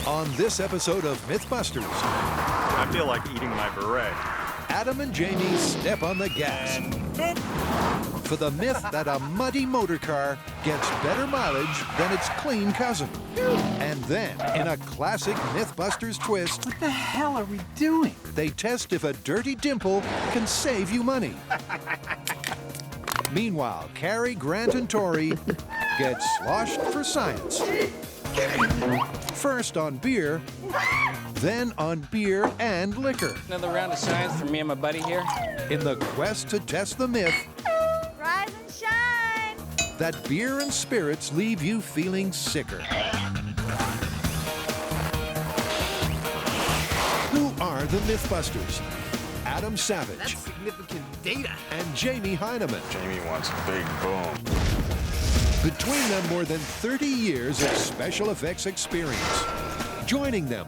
On this episode of Mythbusters, I feel like eating my beret. Adam and Jamie step on the gas for the myth that a muddy motor car gets better mileage than its clean cousin. And then, in a classic Mythbusters twist, What the hell are we doing? they test if a dirty dimple can save you money. Meanwhile, Carrie, Grant, and Tori get sloshed for science. First on beer, then on beer and liquor. Another round of science for me and my buddy here. In the quest to test the myth Rise and shine! that beer and spirits leave you feeling sicker. Who are the Mythbusters? Adam Savage That's significant data. and Jamie Hyneman. Jamie wants a big boom. Between them, more than 30 years of special effects experience. Joining them,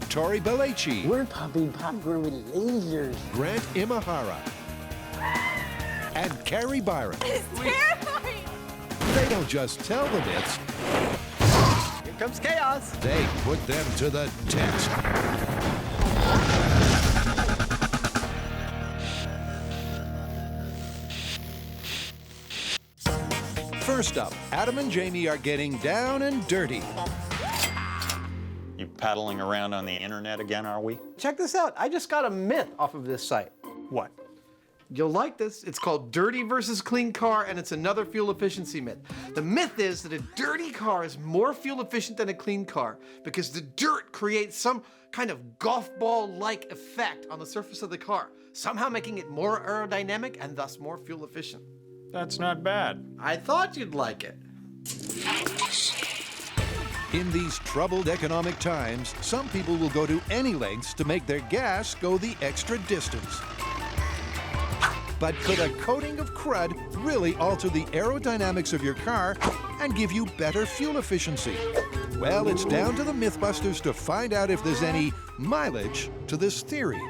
Tori Belleci, We're popping popcorn with lasers. Grant Imahara, and Carrie Byron. It's terrifying! They don't just tell the myths, Here comes chaos. they put them to the test. First up, Adam and Jamie are getting down and dirty. You paddling around on the internet again, are we? Check this out. I just got a myth off of this site. What? You'll like this. It's called Dirty versus Clean Car, and it's another fuel efficiency myth. The myth is that a dirty car is more fuel efficient than a clean car because the dirt creates some kind of golf ball-like effect on the surface of the car, somehow making it more aerodynamic and thus more fuel efficient. That's not bad. I thought you'd like it. In these troubled economic times, some people will go to any lengths to make their gas go the extra distance. But could a coating of crud really alter the aerodynamics of your car and give you better fuel efficiency? Well, it's down to the Mythbusters to find out if there's any mileage to this theory.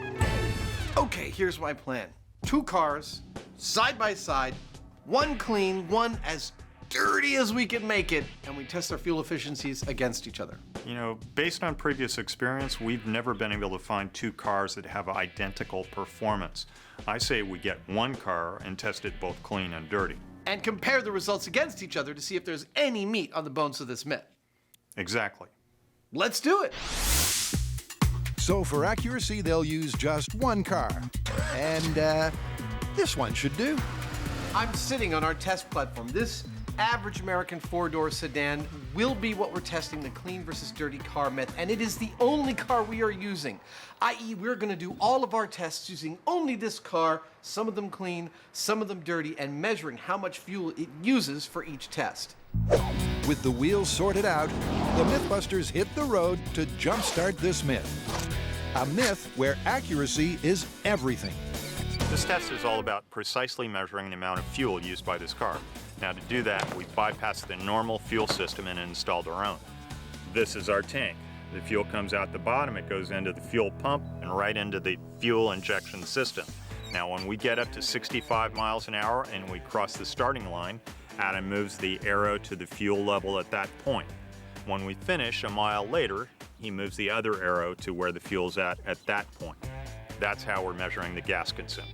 Okay, here's my plan. 2 cars, side by side, one clean, one as dirty as we can make it, and we test our fuel efficiencies against each other. You know, based on previous experience, we've never been able to find 2 cars that have identical performance. I say we get one car and test it both clean and dirty. And compare the results against each other to see if there's any meat on the bones of this myth. Exactly. Let's do it. So for accuracy, they'll use just one car. And this one should do. I'm sitting on our test platform. This average American 4-door sedan will be what we're testing the clean versus dirty car myth, and it is the only car we are using, i.e. we're going to do all of our tests using only this car, some of them clean, some of them dirty, and measuring how much fuel it uses for each test. With the wheels sorted out, the Mythbusters hit the road to jumpstart this myth. A myth where accuracy is everything. This test is all about precisely measuring the amount of fuel used by this car. Now, to do that, we bypassed the normal fuel system and installed our own. This is our tank. The fuel comes out the bottom, it goes into the fuel pump and right into the fuel injection system. Now, when we get up to 65 miles an hour and we cross the starting line, Adam moves the arrow to the fuel level at that point. When we finish a mile later, he moves the other arrow to where the fuel's at that point. That's how we're measuring the gas consumed.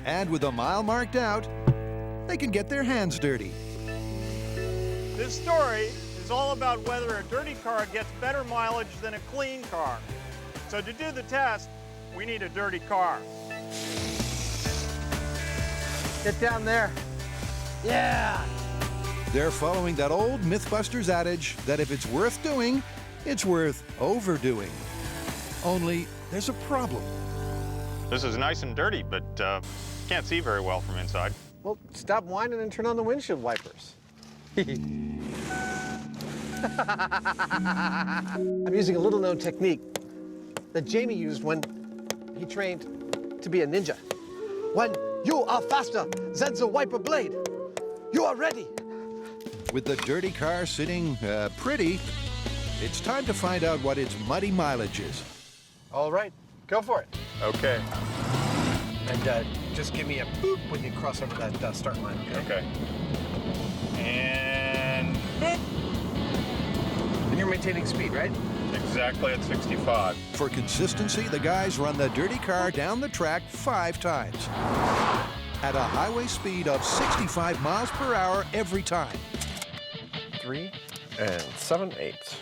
And with a mile marked out, they can get their hands dirty. This story is all about whether a dirty car gets better mileage than a clean car. So to do the test, we need a dirty car. Get down there. Yeah. They're following that old Mythbusters adage that if it's worth doing, it's worth overdoing. Only there's a problem. This is nice and dirty, but can't see very well from inside. Well, stop whining and turn on the windshield wipers. I'm using a little-known technique that Jamie used when he trained to be a ninja. When you are faster than the wiper blade, you are ready. With the dirty car sitting pretty, it's time to find out what its muddy mileage is. All right, go for it. Okay. And just give me a boop when you cross over that start line, okay? Okay. And And you're maintaining speed, right? Exactly at 65. For consistency, the guys run the dirty car down the track 5 times at a highway speed of 65 miles per hour every time. 3 and 7/8.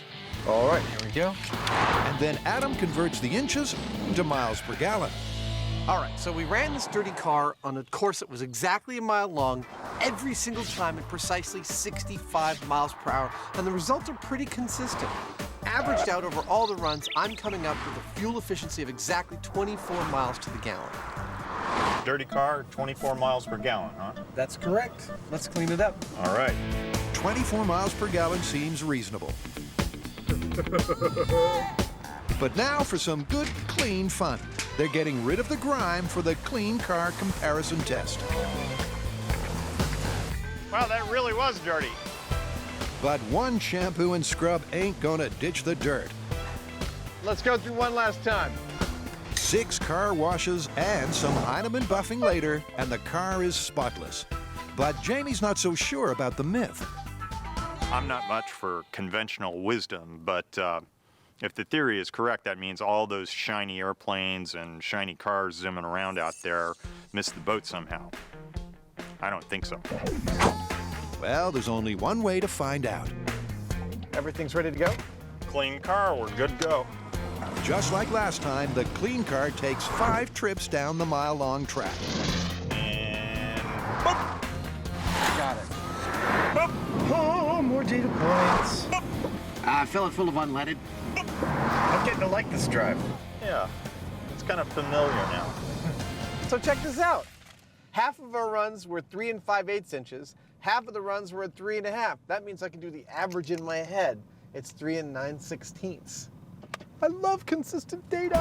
All right, here we go. And then Adam converts the inches into miles per gallon. All right, so we ran this dirty car on a course that was exactly a mile long every single time at precisely 65 miles per hour, and the results are pretty consistent. Averaged out over all the runs, I'm coming up with a fuel efficiency of exactly 24 miles to the gallon. Dirty car, 24 miles per gallon, huh? That's correct. Let's clean it up. All right. 24 miles per gallon seems reasonable. But now for some good, clean fun. They're getting rid of the grime for the clean car comparison test. Wow, that really was dirty. But one shampoo and scrub ain't gonna ditch the dirt. Let's go through one last time. 6 car washes and some Hyneman buffing later, and the car is spotless. But Jamie's not so sure about the myth. I'm not much for conventional wisdom, but if the theory is correct, that means all those shiny airplanes and shiny cars zooming around out there missed the boat somehow. I don't think so. Well, there's only one way to find out. Everything's ready to go? Clean car, we're good to go. Just like last time, the clean car takes 5 trips down the mile-long track. And boop, Got it. boop, Oh, more data points. Fill it full of unleaded. I'm getting to like this drive. yeah, it's kind of familiar now. So check this out. Half of our runs were 3 5/8 inches. Half of the runs were at 3 1/2. That means I can do the average in my head. It's 3 9/16. I love consistent data.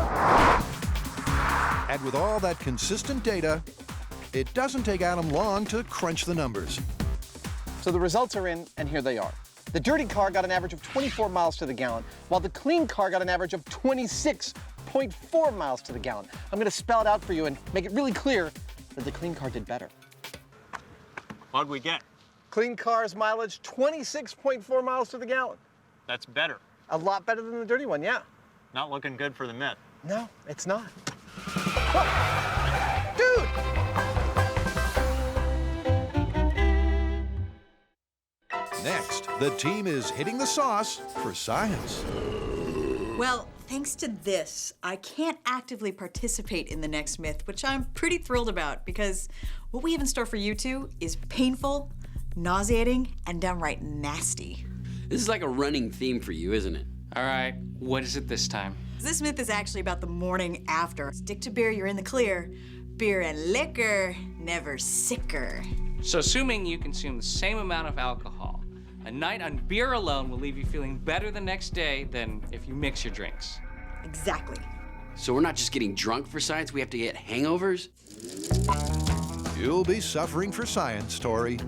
And with all that consistent data, it doesn't take Adam long to crunch the numbers. So the results are in, and here they are. The dirty car got an average of 24 miles to the gallon, while the clean car got an average of 26.4 miles to the gallon. I'm gonna spell it out for you and make it really clear that the clean car did better. What'd we get? Clean car's mileage, 26.4 miles to the gallon. That's better. A lot better than the dirty one, yeah. Not looking good for the Myth. No, it's not. Whoa. Dude! Next, the team is hitting the sauce for science. Well, thanks to this, I can't actively participate in the next myth, which I'm pretty thrilled about because what we have in store for you two is painful, nauseating, and downright nasty. This is like a running theme for you, isn't it? All right, what is it this time? This myth is actually about the morning after. Stick to beer, you're in the clear. Beer and liquor, never sicker. So assuming you consume the same amount of alcohol, a night on beer alone will leave you feeling better the next day than if you mix your drinks. Exactly. So we're not just getting drunk for science, we have to get hangovers? You'll be suffering for science, Tori.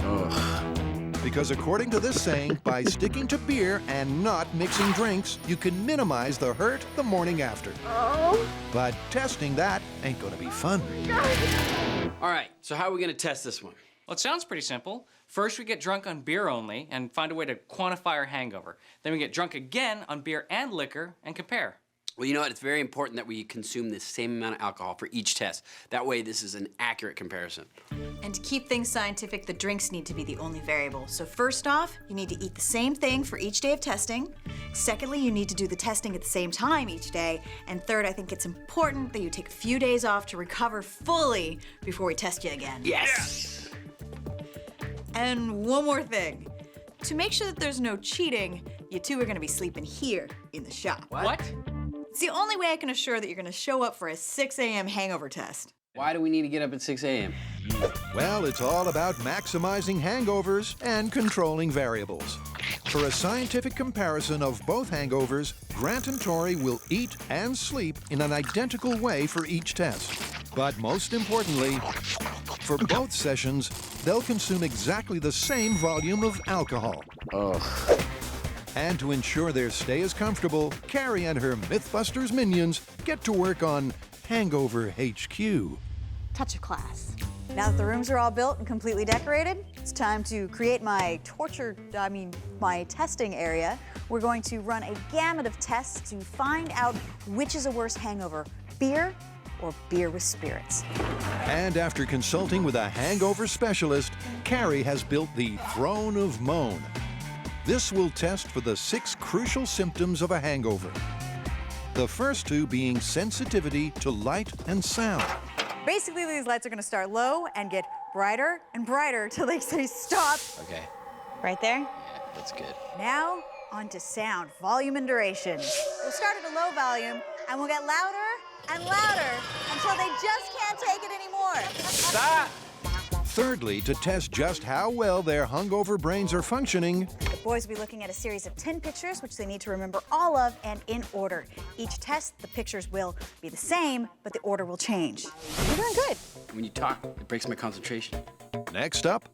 Ugh. Because according to this saying, by sticking to beer and not mixing drinks, you can minimize the hurt the morning after. But testing that ain't gonna be fun. All right, so how are we gonna test this one? Well, it sounds pretty simple. First, we get drunk on beer only and find a way to quantify our hangover. Then we get drunk again on beer and liquor and compare. Well, you know what? It's very important that we consume the same amount of alcohol for each test. That way, this is an accurate comparison. And to keep things scientific, the drinks need to be the only variable. So first off, you need to eat the same thing for each day of testing. Secondly, you need to do the testing at the same time each day. And third, I think it's important that you take a few days off to recover fully before we test you again. Yes! And one more thing. To make sure that there's no cheating, you two are gonna be sleeping here in the shop. What? It's the only way I can assure that you're gonna show up for a 6 a.m. hangover test. Why do we need to get up at 6 a.m.? Well, it's all about maximizing hangovers and controlling variables. For a scientific comparison of both hangovers, Grant and Tori will eat and sleep in an identical way for each test. But most importantly, for both sessions, they'll consume exactly the same volume of alcohol. Ugh. And to ensure their stay is comfortable, Carrie and her Mythbusters minions get to work on Hangover HQ. Touch of class. Now that the rooms are all built and completely decorated, it's time to create my testing area we're going to run a gamut of tests to find out which is a worse hangover, beer or beer with spirits. And after consulting with a hangover specialist, Carrie has built the Throne of Moan. This will test for the 6 crucial symptoms of a hangover. The first 2 being sensitivity to light and sound. Basically, these lights are going to start low and get brighter and brighter till they say stop. Okay. Right there. Yeah, that's good. Now, on to sound, volume and duration. We'll start at a low volume, and we'll get louder and louder until they just can't take it anymore. Stop! Thirdly, to test just how well their hungover brains are functioning, The boys will be looking at a series of 10 pictures, which they need to remember all of and in order. Each test, the pictures will be the same, but the order will change. You're doing good. When you talk, it breaks my concentration. next up,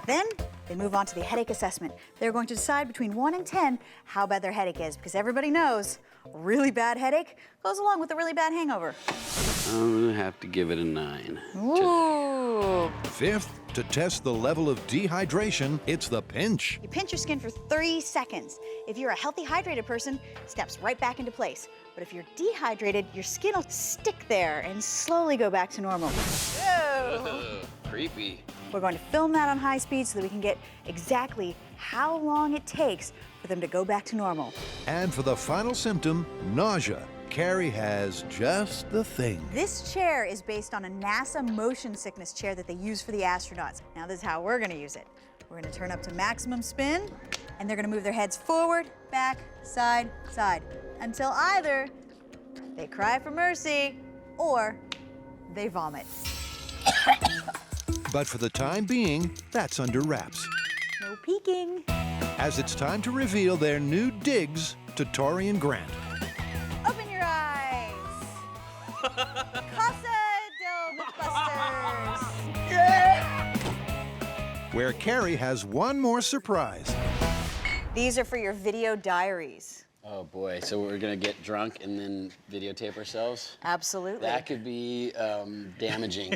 Then they move on to the headache assessment. They're going to decide between 1 and 10 how bad their headache is, because everybody knows a really bad headache goes along with a really bad hangover. I'm gonna have to give it a 9. Ooh. fifth, to test the level of dehydration, it's the pinch. You pinch your skin for 3 seconds. If you're a healthy, hydrated person, it snaps right back into place. But if you're dehydrated, your skin will stick there and slowly go back to normal. Whoa. Creepy. We're going to film that on high speed so that we can get exactly how long it takes for them to go back to normal. And for the final symptom, nausea, Carrie has just the thing. This chair is based on a NASA motion sickness chair that they use for the astronauts. Now this is how we're gonna use it. We're gonna turn up to maximum spin, and they're gonna move their heads forward, back, side, side, until either they cry for mercy or they vomit. But for the time being, that's under wraps, No peeking. as it's time to reveal their new digs to Tori and Grant. Open your eyes. Casa del Mythbusters. Where Carrie has one more surprise. These are for your video diaries. Oh boy, so we're gonna get drunk and then videotape ourselves? Absolutely. That could be damaging.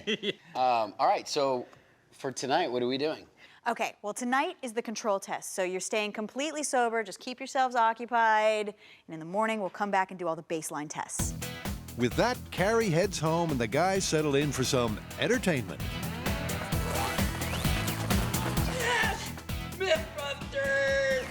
All right, so for tonight, what are we doing? Okay, well, tonight is the control test. So you're staying completely sober, just keep yourselves occupied, and in the morning, we'll come back and do all the baseline tests. With that, Carrie heads home and the guys settle in for some entertainment. Mythbusters!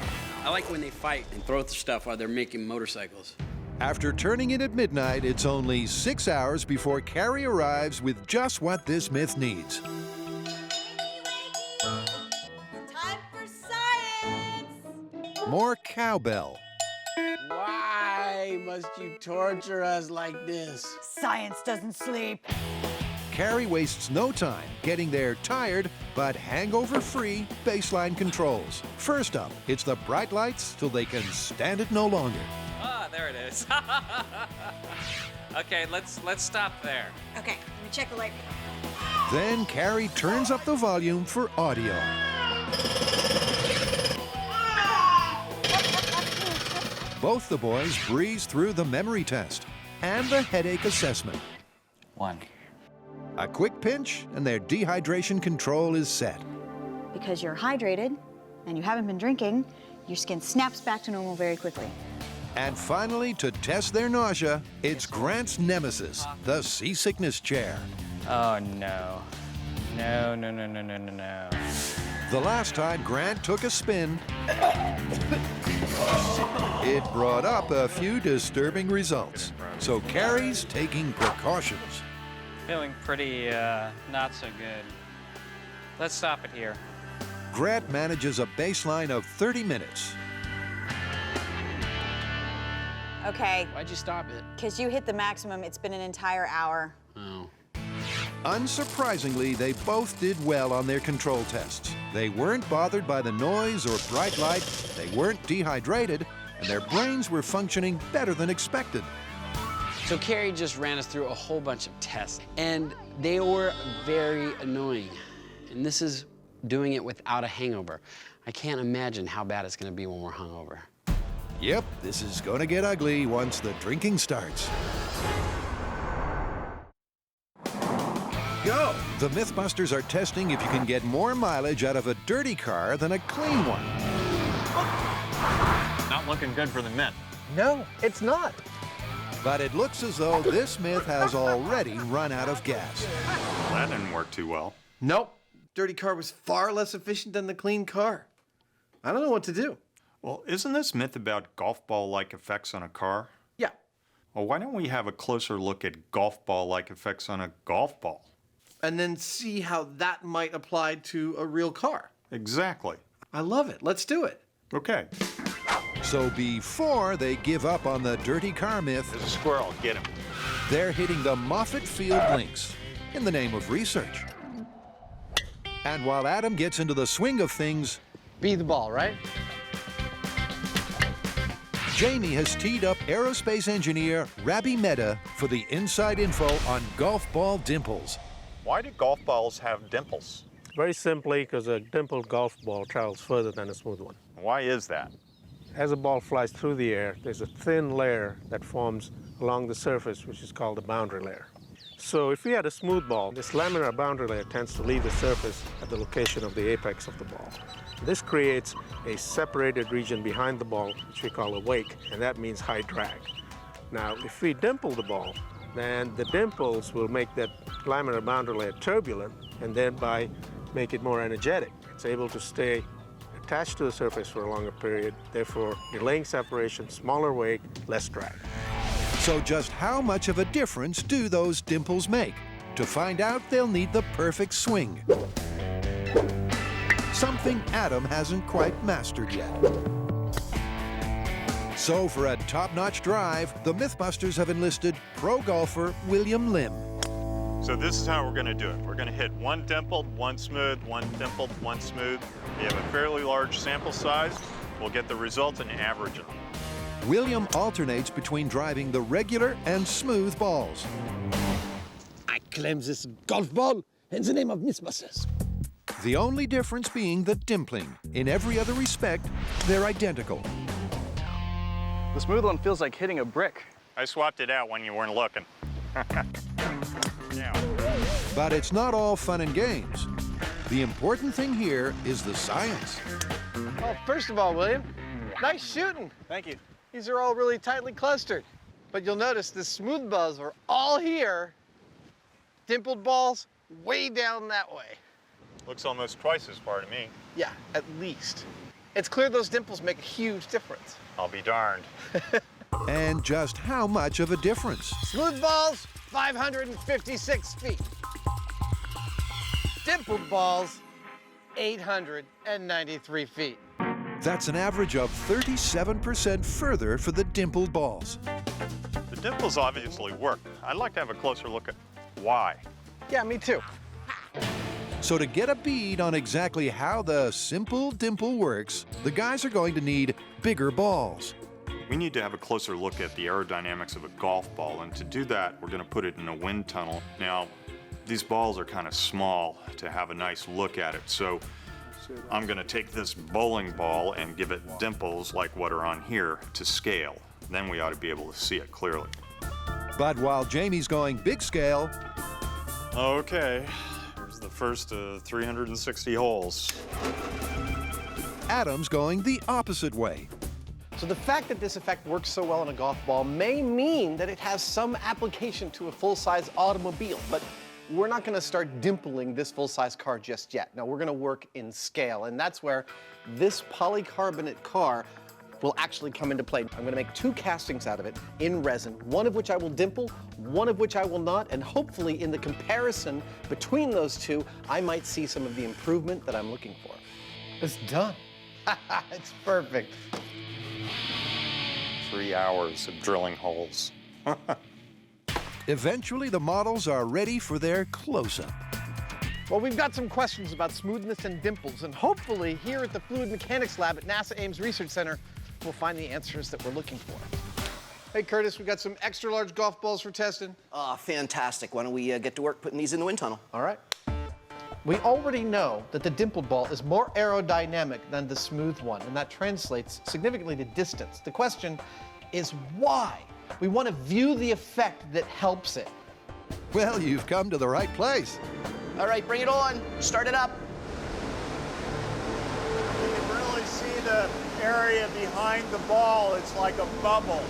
I like when they fight and throw stuff while they're making motorcycles. After turning in at midnight, it's only 6 hours before Carrie arrives with just what this myth needs. Time for science! More cowbell. Why must you torture us like this? Science doesn't sleep. Carrie wastes no time getting their tired but hangover-free baseline controls. First up, it's the bright lights till they can stand it no longer. Ah, there it is. Okay, let's stop there. Okay, let me check the light. Then Carrie turns up the volume for audio. Both the boys breeze through the memory test and the headache assessment. 1. A quick pinch and their dehydration control is set. Because you're hydrated and you haven't been drinking, your skin snaps back to normal very quickly. And finally, to test their nausea, it's Grant's nemesis, the seasickness chair. Oh no. No, no, no, no, no, no, no. The last time Grant took a spin, it brought up a few disturbing results. So Carrie's taking precautions. Feeling pretty, not so good. Let's stop it here. Grant manages a baseline of 30 minutes. Okay, Why'd you stop it? because you hit the maximum, it's been an entire hour. Oh. Unsurprisingly, they both did well on their control tests. They weren't bothered by the noise or bright light, they weren't dehydrated, and their brains were functioning better than expected. So Carrie just ran us through a whole bunch of tests, and they were very annoying. And this is doing it without a hangover. I can't imagine how bad it's gonna be when we're hungover. Yep, this is gonna get ugly once the drinking starts. Go! The Mythbusters are testing if you can get more mileage out of a dirty car than a clean one. Not not looking good for the Myth. No, it's not. But it looks as though this Myth has already run out of gas. That didn't work too well. Nope. Dirty car was far less efficient than the clean car. I don't know what to do. Well, isn't this myth about golf ball-like effects on a car? Yeah. Well, why don't we have a closer look at golf ball-like effects on a golf ball? And then see how that might apply to a real car. Exactly. I love it. Let's do it. Okay. So before they give up on the dirty car myth, There's a squirrel. Get him. they're hitting the Moffett Field links in the name of research. And while Adam gets into the swing of things, Be the ball, right? Jamie has teed up aerospace engineer Rabi Mehta for the inside info on golf ball dimples. Why do golf balls have dimples? Very simply, because a dimpled golf ball travels further than a smooth one. Why is that? As a ball flies through the air, there's a thin layer that forms along the surface, which is called the boundary layer. So if we had a smooth ball, this laminar boundary layer tends to leave the surface at the location of the apex of the ball. This creates a separated region behind the ball, which we call a wake, and that means high drag. Now, if we dimple the ball, then the dimples will make that laminar boundary layer turbulent and thereby make it more energetic. It's able to stay attached to the surface for a longer period, therefore delaying separation, smaller wake, less drag. So just how much of a difference do those dimples make? To find out, they'll need the perfect swing. Something Adam hasn't quite mastered yet. So for a top-notch drive, the Mythbusters have enlisted pro golfer William Lim. So this is how we're going to do it. We're going to hit one dimpled, one smooth, one dimpled, one smooth. We have a fairly large sample size. We'll get the results and average them. William alternates between driving the regular and smooth balls. I claim this golf ball in the name of Mythbusters. The only difference being the dimpling. In every other respect, they're identical. The smooth one feels like hitting a brick. I swapped it out when you weren't looking. But it's not all fun and games. The important thing here is the science. Well, first of all, William, nice shooting. Thank you. These are all really tightly clustered. But you'll notice the smooth balls are all here, dimpled balls way down that way. Looks almost twice as far to me. Yeah, at least. It's clear those dimples make a huge difference. I'll be darned. And just how much of a difference? Smooth balls, 556 feet. Dimpled balls, 893 feet. That's an average of 37% further for the dimpled balls. The dimples obviously work. I'd like to have a closer look at why. Yeah, me too. So to get a bead on exactly how the simple dimple works, the guys are going to need bigger balls. We need to have a closer look at the aerodynamics of a golf ball, and to do that, we're going to put it in a wind tunnel. Now, these balls are kind of small to have a nice look at it, so I'm going to take this bowling ball and give it dimples like what are on here to scale. Then we ought to be able to see it clearly. But while Jamie's going big scale, Okay, here's the first 360 holes. Adam's going the opposite way. So the fact that this effect works so well on a golf ball may mean that it has some application to a full-size automobile, but we're not going to start dimpling this full-size car just yet. No, we're going to work in scale, and that's where this polycarbonate car will actually come into play. I'm going to make 2 castings out of it in resin, one of which I will dimple, one of which I will not, and hopefully in the comparison between those two, I might see some of the improvement that I'm looking for. It's done. It's perfect. 3 hours of drilling holes. Eventually, the models are ready for their close-up. Well, we've got some questions about smoothness and dimples, and hopefully here at the Fluid Mechanics Lab at NASA Ames Research Center, we'll find the answers that we're looking for. Hey, Curtis, we got some extra large golf balls for testing. Fantastic. Why don't we get to work putting these in the wind tunnel? All right. We already know that the dimpled ball is more aerodynamic than the smooth one, and that translates significantly to distance. The question is why? We want to view the effect that helps it. Well, you've come to the right place. All right, bring it on. Start it up. You can really see the area behind the ball, it's like a bubble.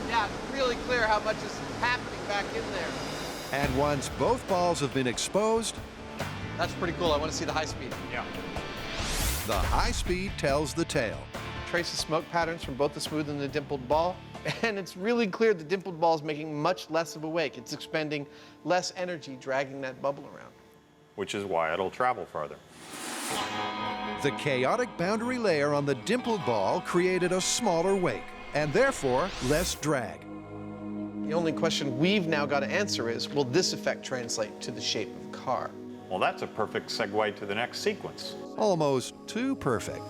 Yeah, it's really clear how much is happening back in there. And once both balls have been exposed, That's pretty cool. I want to see the high speed. Yeah. the high speed tells the tale. Trace the smoke patterns from both the smooth and the dimpled ball. And it's really clear the dimpled ball is making much less of a wake. It's expending less energy dragging that bubble around. which is why it'll travel farther. The chaotic boundary layer on the dimpled ball created a smaller wake, and therefore less drag. The only question we've now got to answer is, will this effect translate to the shape of the car? Well, that's a perfect segue to the next sequence. Almost too perfect.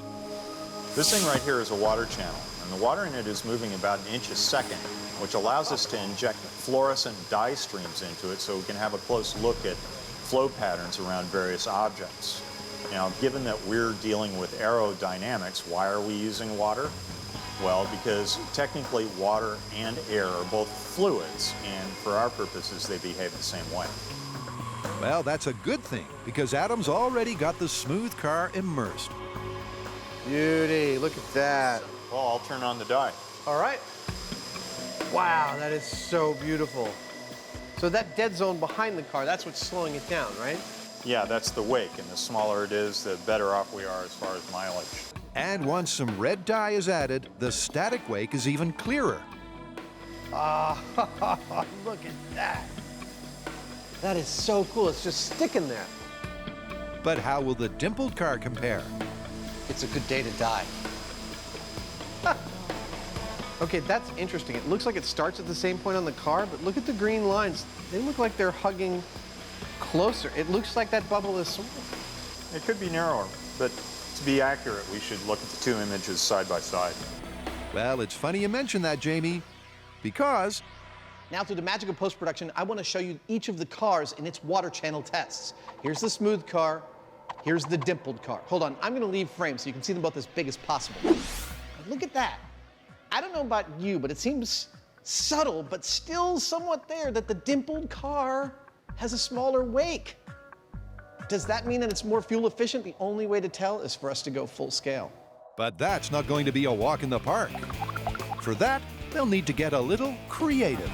This thing right here is a water channel, and the water in it is moving about an inch a second, which allows us to inject fluorescent dye streams into it so we can have a close look at flow patterns around various objects. Now, given that we're dealing with aerodynamics, why are we using water? Well, because technically water and air are both fluids, and for our purposes, they behave the same way. Well, that's a good thing, because Adam's already got the smooth car immersed. Beauty, look at that. Well, I'll turn on the dye. All right. Wow, that is so beautiful. So that dead zone behind the car, that's what's slowing it down, right? Yeah, that's the wake, and the smaller it is, the better off we are as far as mileage. And once some red dye is added, the static wake is even clearer. Ah, look at that. That is so cool. It's just sticking there. But how will the dimpled car compare? It's a good day to die. Okay, that's interesting. It looks like it starts at the same point on the car, but look at the green lines. They look like they're hugging closer. It looks like that bubble is small. It could be narrower, but to be accurate, we should look at the two images side by side. Well, it's funny you mention that, Jamie, because... Now, through the magic of post-production, I want to show you each of the cars in its water channel tests. Here's the smooth car. Here's the dimpled car. Hold on, I'm going to leave frame so you can see them both as big as possible. Look at that. I don't know about you, but it seems subtle, but still somewhat there, that the dimpled car has a smaller wake. Does that mean that it's more fuel efficient? The only way to tell is for us to go full scale. But that's not going to be a walk in the park. For that, they'll need to get a little creative.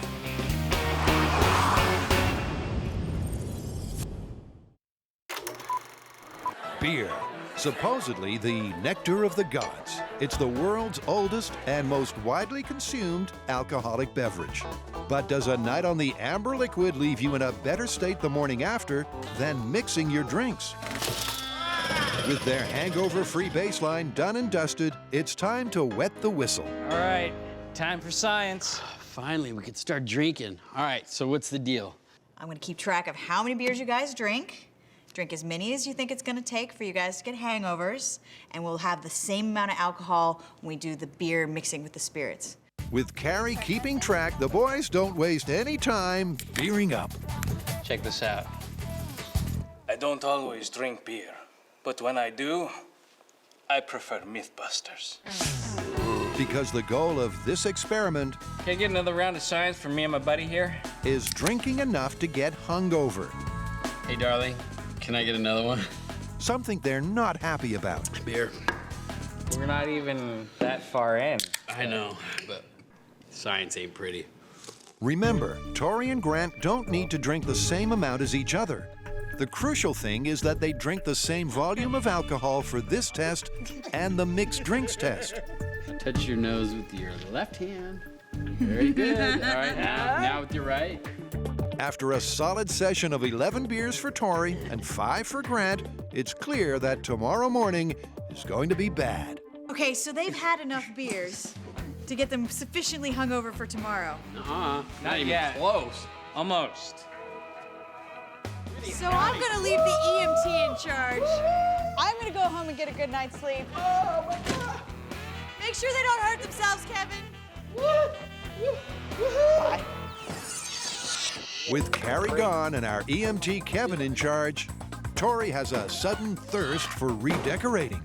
Beer, supposedly the nectar of the gods. It's the world's oldest and most widely consumed alcoholic beverage. But does a night on the amber liquid leave you in a better state the morning after than mixing your drinks? With their hangover-free baseline done and dusted, it's time to wet the whistle. All right, time for science. Finally, we can start drinking. All right, so what's the deal? I'm gonna keep track of how many beers you guys drink. Drink as many as you think it's gonna take for you guys to get hangovers, and we'll have the same amount of alcohol when we do the beer mixing with the spirits. With Carrie keeping track, the boys don't waste any time beering up. Check this out. I don't always drink beer, but when I do, I prefer Mythbusters. Because the goal of this experiment Can I get another round of science from me and my buddy here? is drinking enough to get hungover. Hey, darling, can I get another one? Something they're not happy about. Beer. We're not even that far in. I know, but science ain't pretty. Remember, Tori and Grant don't need to drink the same amount as each other. The crucial thing is that they drink the same volume of alcohol for this test and the mixed drinks test. Touch your nose with your left hand. Very good. All right, now with your right. After a solid session of 11 beers for Tori and 5 for Grant, it's clear that tomorrow morning is going to be bad. Okay, so they've had enough beers to get them sufficiently hungover for tomorrow. Not even yet. close. Almost. So I'm gonna leave the EMT in charge. I'm gonna go home and get a good night's sleep. Oh my God! Make sure they don't hurt themselves, Kevin. Bye. With Carrie gone and our EMT Kevin in charge, Tori has a sudden thirst for redecorating.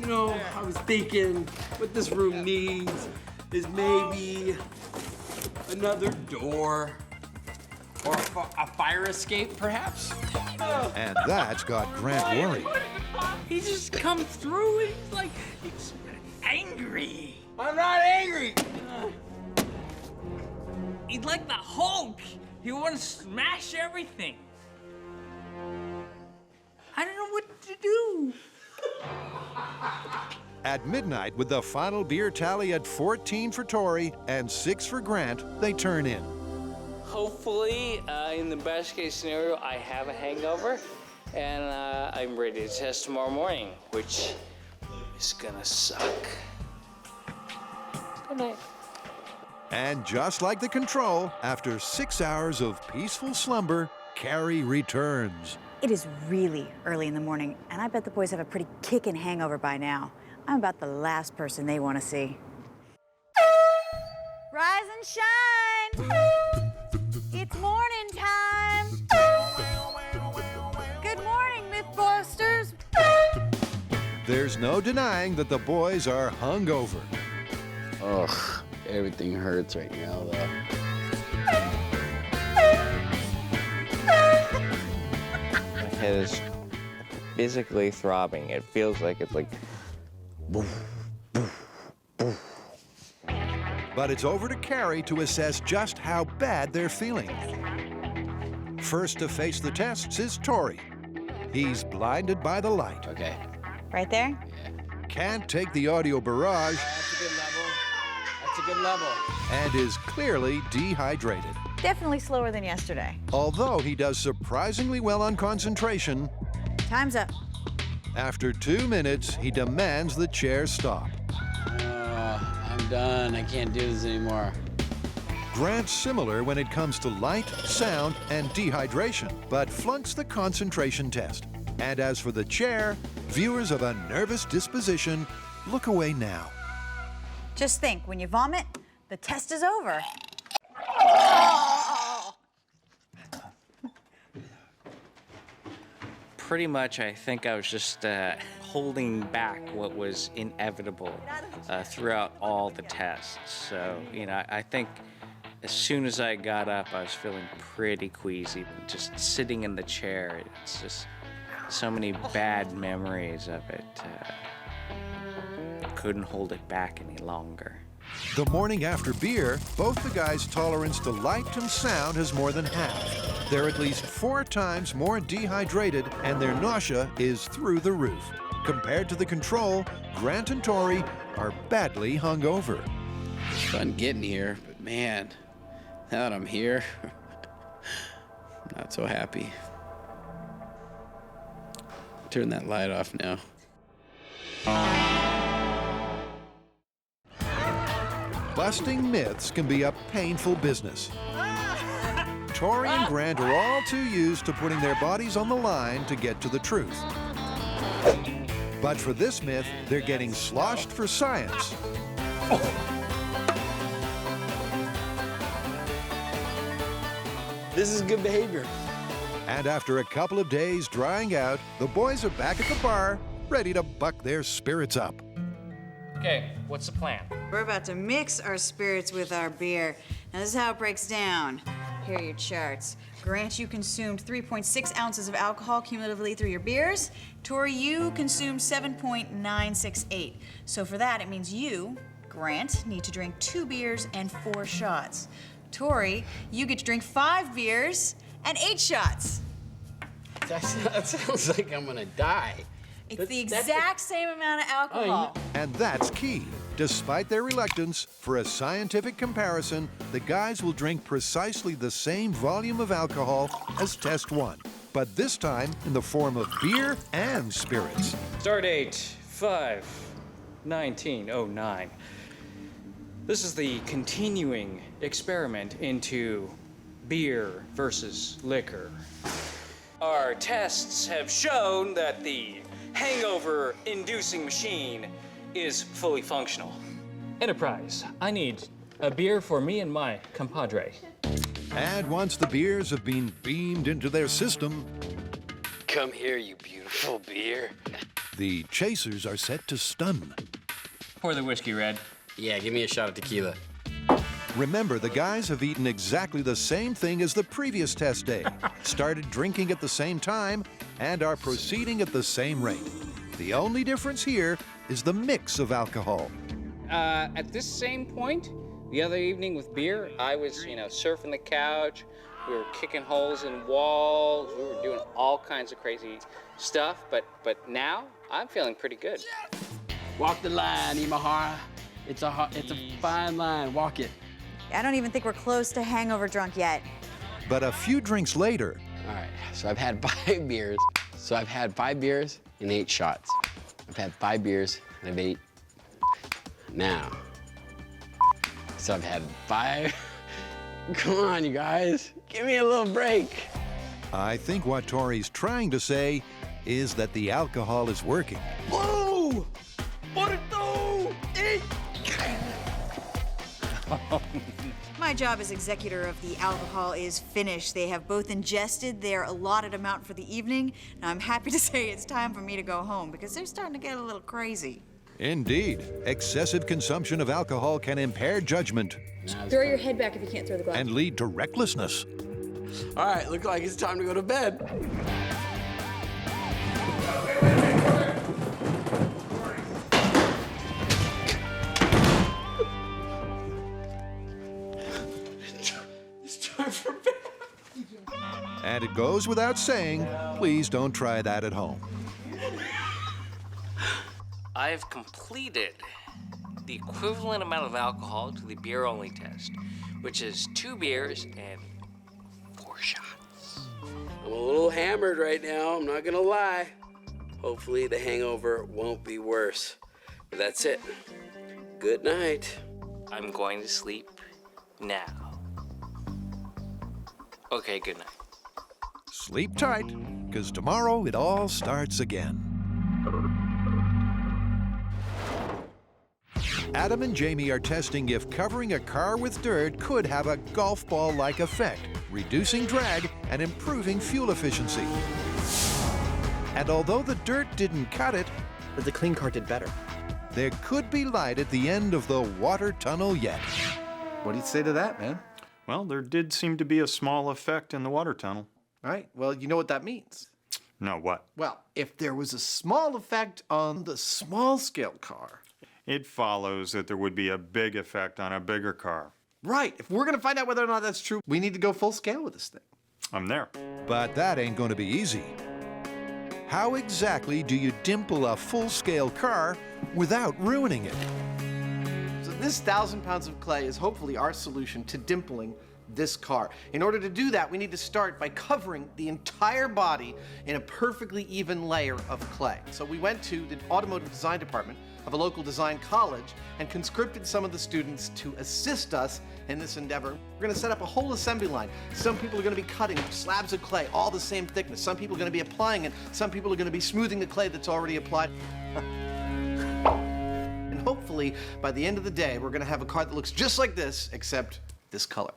You know, I was thinking what this room needs is maybe another door. Or a fire escape, perhaps? And that's got Grant worried. He just comes through and he's like, angry. I'm not angry. He's like the Hulk. He wants to smash everything. I don't know what to do. At midnight, with the final beer tally at 14 for Tori and 6 for Grant, they turn in. Hopefully, in the best case scenario, I have a hangover, and I'm ready to test tomorrow morning, which is gonna suck. Good night. And just like the control, after 6 hours of peaceful slumber, Carrie returns. It is really early in the morning, and I bet the boys have a pretty kickin' hangover by now. I'm about the last person they want to see. Rise and shine! It's morning time! Good morning, Mythbusters! There's no denying that the boys are hungover. Ugh, everything hurts right now, though. My head is physically throbbing. It feels like it's like... But it's over to Carrie to assess just how bad they're feeling. First to face the tests is Tori. He's blinded by the light. Okay. Right there? Can't take the audio barrage. That's a good level. That's a good level. And is clearly dehydrated. Definitely slower than yesterday. Although he does surprisingly well on concentration, Time's up. after 2 minutes, he demands the chair stop. I'm done. I can't do this anymore. Grant's similar when it comes to light, sound, and dehydration, but flunks the concentration test. And as for the chair, viewers of a nervous disposition look away now. Just think, when you vomit, the test is over. Pretty much, I think I was just holding back what was inevitable throughout all the tests. So, you know, I think as soon as I got up, I was feeling pretty queasy. Just sitting in the chair, it's just so many bad memories of it. Couldn't hold it back any longer. The morning after beer, both the guys' tolerance to light and sound has more than halved. They're at least 4 times more dehydrated, and their nausea is through the roof. Compared to the control, Grant and Tori are badly hungover. It's fun getting here, but man, now that I'm here, I'm not so happy. Turn that light off now. Busting myths can be a painful business. Tori and Grant are all too used to putting their bodies on the line to get to the truth. But for this myth, they're getting sloshed for science. This is good behavior. And after a couple of days drying out, the boys are back at the bar, ready to buck their spirits up. Okay, what's the plan? We're about to mix our spirits with our beer. Now, this is how it breaks down. Here are your charts. Grant, you consumed 3.6 ounces of alcohol cumulatively through your beers. Tori, you consumed 7.968. So for that, it means you, Grant, need to drink 2 beers and 4 shots. Tori, you get to drink 5 beers and 8 shots. That sounds like I'm gonna die. It's the exact same amount of alcohol. And that's key. Despite their reluctance, for a scientific comparison, the guys will drink precisely the same volume of alcohol as test 1, but this time in the form of beer and spirits. Start date 5/19/09. This is the continuing experiment into beer versus liquor. Our tests have shown that the hangover-inducing machine is fully functional. Enterprise, I need a beer for me and my compadre. And once the beers have been beamed into their system, come here, you beautiful beer. The chasers are set to stun. Pour the whiskey, Red. Yeah, give me a shot of tequila. Remember, the guys have eaten exactly the same thing as the previous test day, started drinking at the same time, and are proceeding at the same rate. The only difference here is the mix of alcohol. At this same point, the other evening with beer, I was, surfing the couch. We were kicking holes in walls. We were doing all kinds of crazy stuff. But now, I'm feeling pretty good. Walk the line, Imahara. It's a fine line. Walk it. I don't even think we're close to hangover drunk yet. But a few drinks later... All right, so I've had 5 beers. So I've had 5 beers and 8 shots. I've had 5 beers and I've 8 now. So I've had 5. Come on, you guys. Give me a little break. I think what Tori's trying to say is that the alcohol is working. Whoa! What it do? Eat! My job as executor of the alcohol is finished. They have both ingested their allotted amount for the evening. Now I'm happy to say it's time for me to go home because they're starting to get a little crazy. Indeed, excessive consumption of alcohol can impair judgment. Throw your head back if you can't throw the glass. And lead to recklessness. All right, looks like it's time to go to bed. It's time for bed. And it goes without saying, please don't try that at home. I've completed the equivalent amount of alcohol to the beer-only test, which is 2 beers and 4 shots. I'm a little hammered right now, I'm not gonna lie. Hopefully the hangover won't be worse. But that's it. Good night. I'm going to sleep now. Okay, good night. Sleep tight, because tomorrow it all starts again. Adam and Jamie are testing if covering a car with dirt could have a golf ball-like effect, reducing drag and improving fuel efficiency. And although the dirt didn't cut it, But the clean car did better. there could be light at the end of the water tunnel yet. What do you say to that, man? Well, there did seem to be a small effect in the water tunnel. All right, well, you know what that means. No, what? Well, if there was a small effect on the small-scale car... It follows that there would be a big effect on a bigger car. Right, if we're gonna find out whether or not that's true, we need to go full scale with this thing. I'm there. But that ain't going to be easy. How exactly do you dimple a full-scale car without ruining it? So this 1,000 pounds of clay is hopefully our solution to dimpling this car. In order to do that, we need to start by covering the entire body in a perfectly even layer of clay. So we went to the automotive design department of a local design college and conscripted some of the students to assist us in this endeavor. We're going to set up a whole assembly line. Some people are going to be cutting slabs of clay, all the same thickness. Some people are going to be applying it. Some people are going to be smoothing the clay that's already applied. And hopefully, by the end of the day, we're going to have a car that looks just like this, except this color.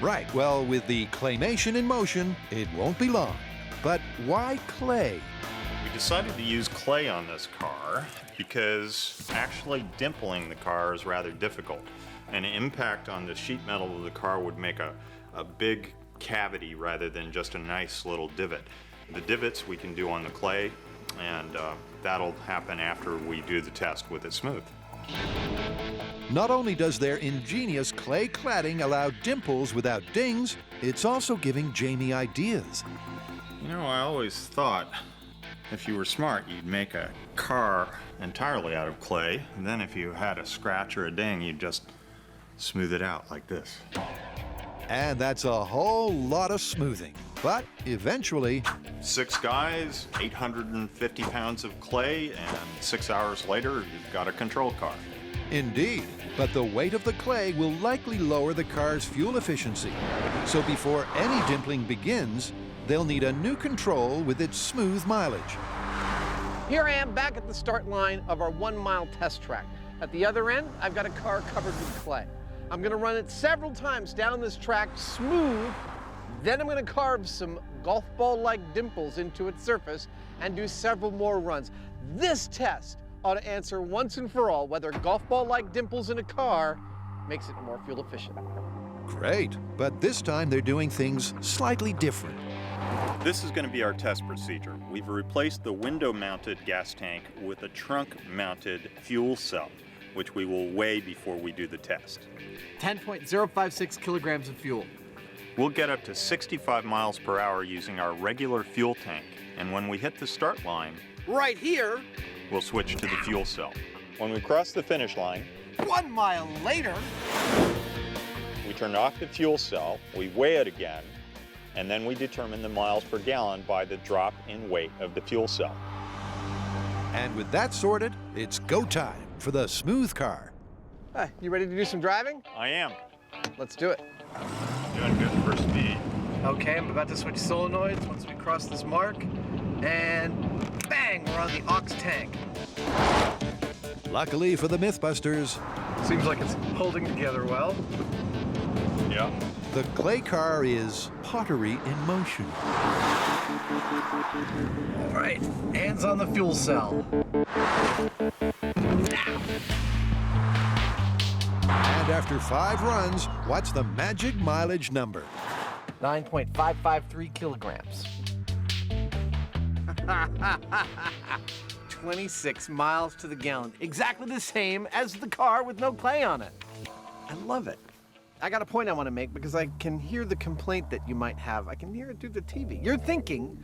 Right, well, with the claymation in motion, it won't be long. But why clay? We decided to use clay on this car because actually dimpling the car is rather difficult. An impact on the sheet metal of the car would make a big cavity rather than just a nice little divot. The divots we can do on the clay, and that'll happen after we do the test with it smooth. Not only does their ingenious clay cladding allow dimples without dings, it's also giving Jamie ideas. You know, I always thought if you were smart, you'd make a car entirely out of clay, and then if you had a scratch or a ding, you'd just smooth it out like this. And that's a whole lot of smoothing. But eventually... 6 guys, 850 pounds of clay, and 6 hours later, you've got a control car. Indeed, but the weight of the clay will likely lower the car's fuel efficiency. So before any dimpling begins, they'll need a new control with its smooth mileage. Here I am back at the start line of our 1-mile test track. At the other end, I've got a car covered with clay. I'm gonna run it several times down this track smooth, then I'm gonna carve some golf ball-like dimples into its surface and do several more runs. This test ought to answer once and for all whether golf ball-like dimples in a car makes it more fuel efficient. Great, but this time they're doing things slightly different. This is going to be our test procedure. We've replaced the window-mounted gas tank with a trunk-mounted fuel cell, which we will weigh before we do the test. 10.056 kilograms of fuel. We'll get up to 65 miles per hour using our regular fuel tank, and when we hit the start line, right here, we'll switch to the fuel cell. When we cross the finish line, 1 mile later, we turn off the fuel cell, we weigh it again, and then we determine the miles per gallon by the drop in weight of the fuel cell. And with that sorted, it's go time for the smooth car. Hey, you ready to do some driving? I am. Let's do it. Doing good for speed. Okay, I'm about to switch solenoids once we cross this mark, and bang, we're on the aux tank. Luckily for the Mythbusters, seems like it's holding together well. Yeah. The clay car is pottery in motion. All right, hands on the fuel cell. And after 5 runs, what's the magic mileage number? 9.553 kilograms. 26 miles to the gallon. Exactly the same as the car with no clay on it. I love it. I got a point I want to make because I can hear the complaint that you might have. I can hear it through the TV. You're thinking,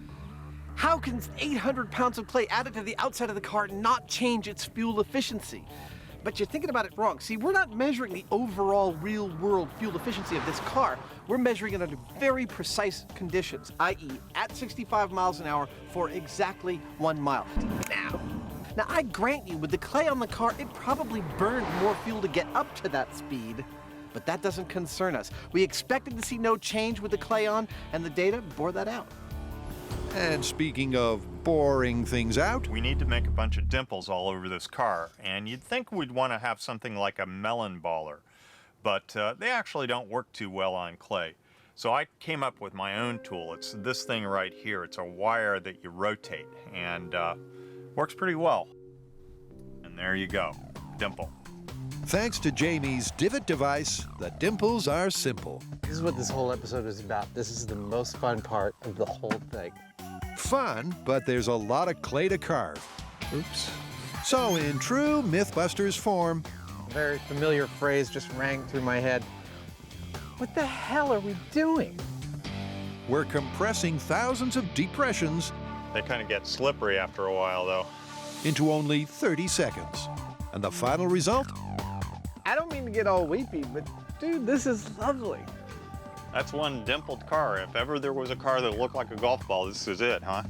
how can 800 pounds of clay added to the outside of the car not change its fuel efficiency? But you're thinking about it wrong. See, we're not measuring the overall real-world fuel efficiency of this car. We're measuring it under very precise conditions, i.e. at 65 miles an hour for exactly 1 mile. Now, I grant you, with the clay on the car, it probably burned more fuel to get up to that speed. But that doesn't concern us. We expected to see no change with the clay on, and the data bore that out. And speaking of boring things out, we need to make a bunch of dimples all over this car, and you'd think we'd want to have something like a melon baller, but they actually don't work too well on clay. So I came up with my own tool. It's this thing right here. It's a wire that you rotate, and works pretty well. And there you go, dimple. Thanks to Jamie's divot device, the dimples are simple. This is what this whole episode is about. This is the most fun part of the whole thing. Fun, but there's a lot of clay to carve. Oops. So in true Mythbusters form, a very familiar phrase just rang through my head. What the hell are we doing? We're compressing thousands of depressions. They kind of get slippery after a while, though. Into only 30 seconds. And the final result? I don't mean to get all weepy, but dude, this is lovely. That's one dimpled car. If ever there was a car that looked like a golf ball, this is it, huh?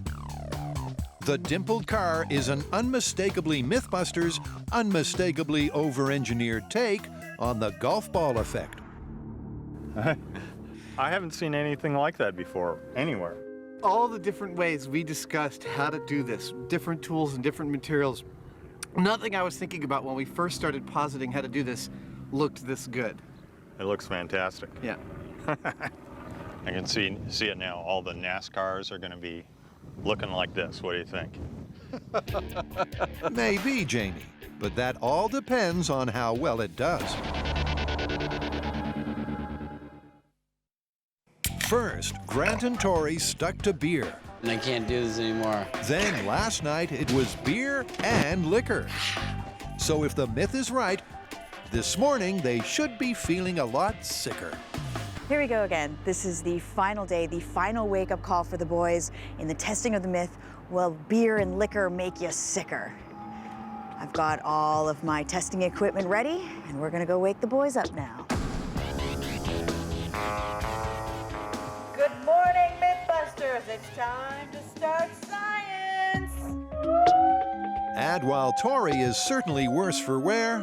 The dimpled car is an unmistakably Mythbusters, unmistakably over-engineered take on the golf ball effect. I haven't seen anything like that before, anywhere. All the different ways we discussed how to do this, different tools and different materials, nothing I was thinking about when we first started positing how to do this looked this good. It looks fantastic. Yeah. I can see it now. All the NASCARs are going to be looking like this. What do you think? Maybe, Jamie, but that all depends on how well it does. First, Grant and Tori stuck to beer. And I can't do this anymore. Then last night it was beer and liquor. So if the myth is right, this morning they should be feeling a lot sicker. Here we go again. This is the final day, the final wake-up call for the boys in the testing of the myth. Will beer and liquor make you sicker? I've got all of my testing equipment ready, and we're gonna go wake the boys up now. Good morning, Mythbusters. It's time to start science. And while Tori is certainly worse for wear,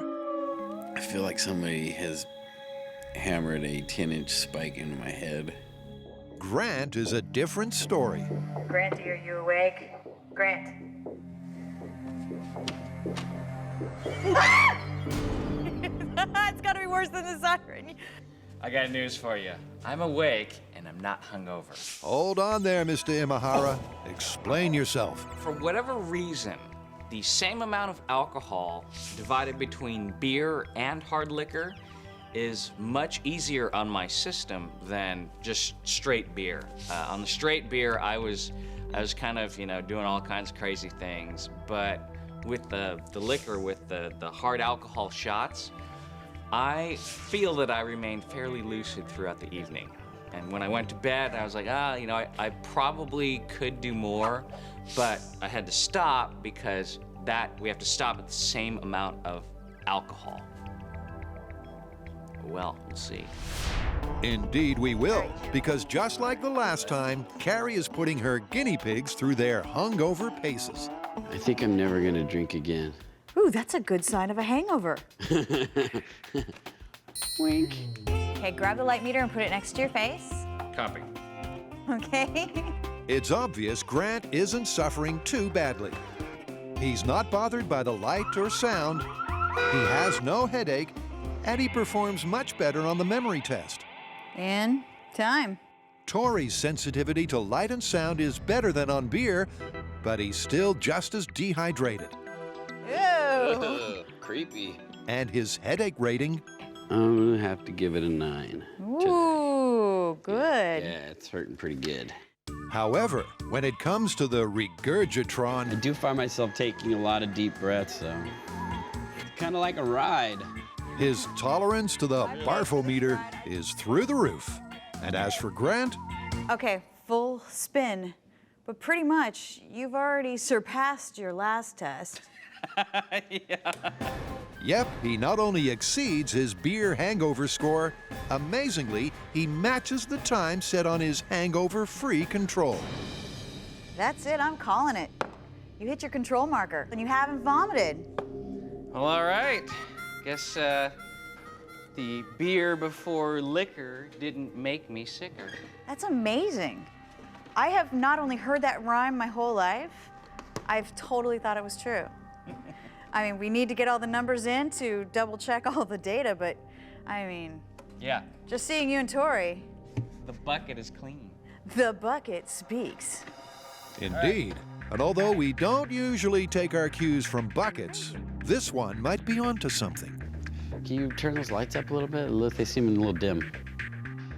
I feel like somebody has hammered a 10-inch spike into my head. Grant is a different story. Grant, are you awake? Grant. It's gotta be worse than the siren. I got news for you. I'm awake and I'm not hungover. Hold on there, Mr. Imahara. Explain yourself. For whatever reason, the same amount of alcohol divided between beer and hard liquor is much easier on my system than just straight beer. On the straight beer, I was kind of, you know, doing all kinds of crazy things, but with the liquor, with the hard alcohol shots, I feel that I remained fairly lucid throughout the evening. And when I went to bed, I was like, you know, I probably could do more, but I had to stop because we have to stop at the same amount of alcohol. Well, we'll see. Indeed we will, because just like the last time, Carrie is putting her guinea pigs through their hungover paces. I think I'm never gonna drink again. Ooh, that's a good sign of a hangover. Wink. Okay, grab the light meter and put it next to your face. Copy. Okay. It's obvious Grant isn't suffering too badly. He's not bothered by the light or sound, he has no headache, and he performs much better on the memory test. And time. Tori's sensitivity to light and sound is better than on beer, but he's still just as dehydrated. Ew. Creepy. And his headache rating? I'm gonna have to give it a 9. Ooh, good. Yeah, it's hurting pretty good. However, when it comes to the regurgitron, I do find myself taking a lot of deep breaths, so it's kind of like a ride. His tolerance to the barfometer is through the roof. And as for Grant, Okay, full spin. But pretty much, you've already surpassed your last test. yep, he not only exceeds his beer hangover score, amazingly, he matches the time set on his hangover-free control. That's it, I'm calling it. You hit your control marker, and you haven't vomited. Well, all right. Guess the beer before liquor didn't make me sicker. That's amazing. I have not only heard that rhyme my whole life, I've totally thought it was true. I mean, we need to get all the numbers in to double check all the data, but I mean, Yeah, just seeing you and Tori, the bucket is clean. the bucket speaks. Indeed. And although we don't usually take our cues from buckets, this one might be onto something. Can you turn those lights up a little bit? Look, they seem a little dim.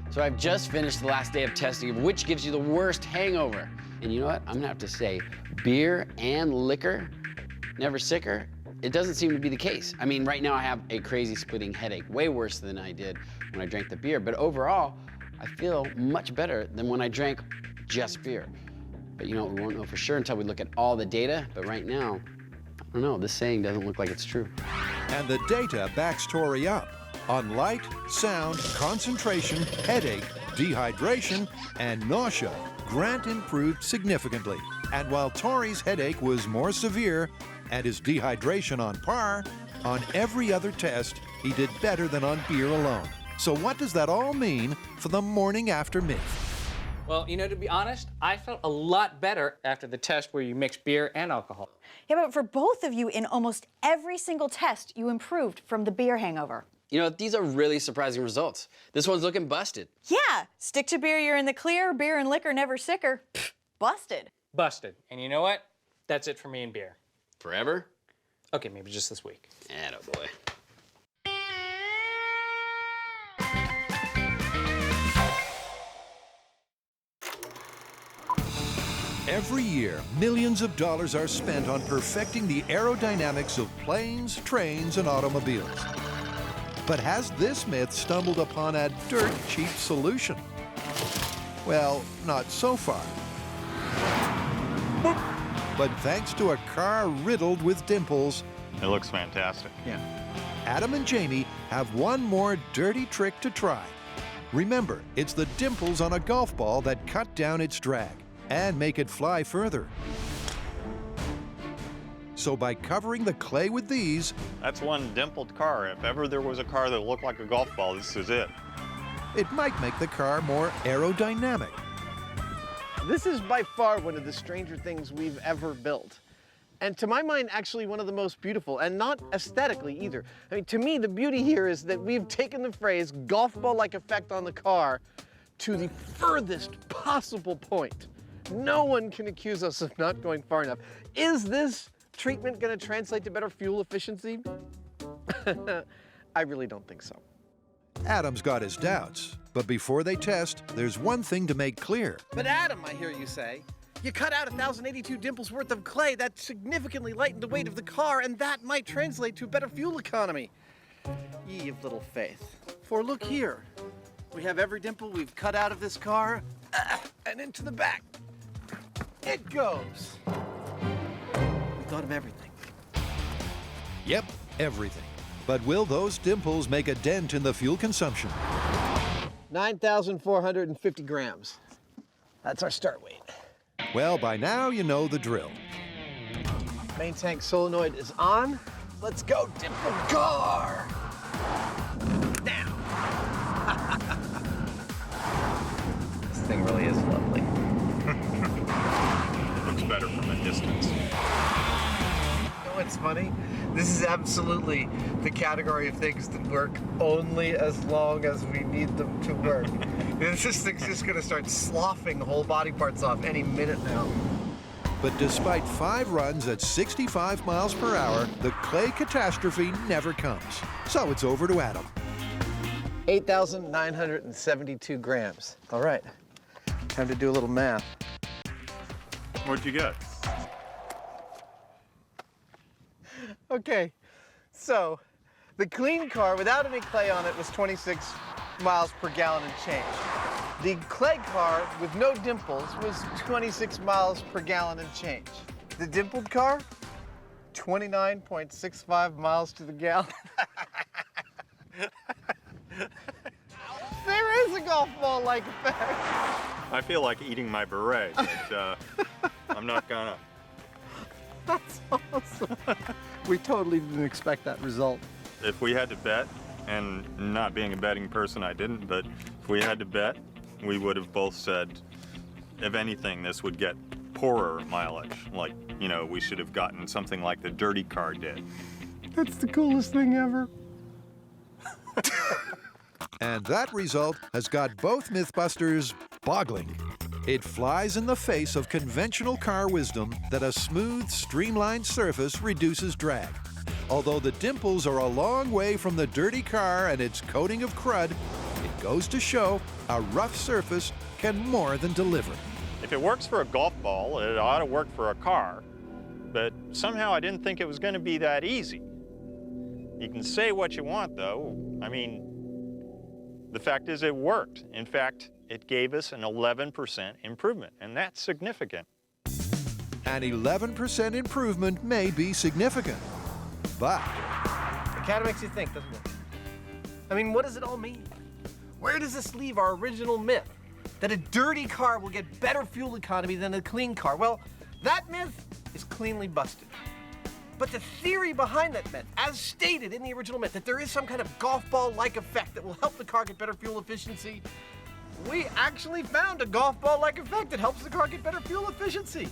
So I've just finished the last day of testing of which gives you the worst hangover. And you know what? I'm gonna have to say, beer and liquor, never sicker, it doesn't seem to be the case. I mean, right now I have a crazy splitting headache, way worse than I did when I drank the beer. But overall, I feel much better than when I drank just beer. But you know, we won't know for sure until we look at all the data. But right now, I don't know, this saying doesn't look like it's true. And the data backs Tori up. On light, sound, concentration, headache, dehydration, and nausea, Grant improved significantly. And while Tori's headache was more severe and his dehydration on par, on every other test, he did better than on beer alone. So what does that all mean for the morning after myth? Well, you know, to be honest, I felt a lot better after the test where you mix beer and alcohol. Yeah, but for both of you, in almost every single test, you improved from the beer hangover. You know, these are really surprising results. This one's looking busted. Yeah, stick to beer, you're in the clear. Beer and liquor, never sicker. Pfft, busted. Busted. And you know what? That's it for me and beer. Forever? Okay, maybe just this week. Attaboy. Every year, millions of dollars are spent on perfecting the aerodynamics of planes, trains, and automobiles. But has this myth stumbled upon a dirt cheap solution? Well, not so far. But thanks to a car riddled with dimples, It looks fantastic. Yeah. Adam and Jamie have one more dirty trick to try. Remember, it's the dimples on a golf ball that cut down its drag and make it fly further. So by covering the clay with these, That's one dimpled car. If ever there was a car that looked like a golf ball, this is it. it might make the car more aerodynamic. This is by far one of the stranger things we've ever built. And to my mind, actually one of the most beautiful, and not aesthetically either. I mean, to me, the beauty here is that we've taken the phrase golf ball-like effect on the car to the furthest possible point. No one can accuse us of not going far enough. Is this treatment going to translate to better fuel efficiency? I really don't think so. Adam's got his doubts, but before they test, there's one thing to make clear. But Adam, I hear you say, you cut out 1,082 Dimples worth of clay. That significantly lightened the weight of the car, and that might translate to better fuel economy. Ye of little faith. For look here, we have every dimple we've cut out of this car, and into the back. It goes. We thought of everything. Yep, everything. But will those dimples make a dent in the fuel consumption? 9,450 grams. That's our start weight. Well, by now you know the drill. Main tank solenoid is on. Let's go, dimple car! Now! This thing really is lovely. Looks better from a distance. You know what's funny? This is absolutely the category of things that work only as long as we need them to work. This thing's just gonna start sloughing whole body parts off any minute now. But despite 5 runs at 65 miles per hour, the clay catastrophe never comes. So it's over to Adam. 8,972 grams. All right, time to do a little math. What'd you get? Okay, so the clean car without any clay on it was 26 miles per gallon and change. The clay car with no dimples was 26 miles per gallon and change. The dimpled car, 29.65 miles to the gallon. There is a golf ball-like effect. I feel like eating my beret, but I'm not gonna. That's awesome. We totally didn't expect that result. If we had to bet, and not being a betting person, I didn't, but if we had to bet, we would have both said, if anything, this would get poorer mileage. Like, you know, we should have gotten something like the dirty car did. That's the coolest thing ever. And that result has got both Mythbusters boggling. It flies in the face of conventional car wisdom that a smooth, streamlined surface reduces drag. Although the dimples are a long way from the dirty car and its coating of crud, it goes to show a rough surface can more than deliver. If it works for a golf ball, it ought to work for a car. But somehow I didn't think it was going to be that easy. You can say what you want, though. I mean, the fact is it worked. In fact, it gave us an 11% improvement, and that's significant. An 11% improvement may be significant, but... It kind of makes you think, doesn't it? I mean, what does it all mean? Where does this leave our original myth that a dirty car will get better fuel economy than a clean car? Well, that myth is cleanly busted. But the theory behind that myth, as stated in the original myth, that there is some kind of golf ball-like effect that will help the car get better fuel efficiency, we actually found a golf ball-like effect that helps the car get better fuel efficiency.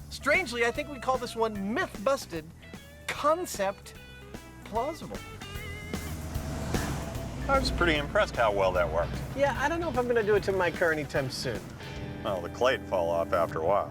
Strangely, I think we call this one myth busted, concept plausible. I was pretty impressed how well that worked. Yeah, I don't know if I'm gonna do it to my car anytime soon. Well, the clay'd fall off after a while.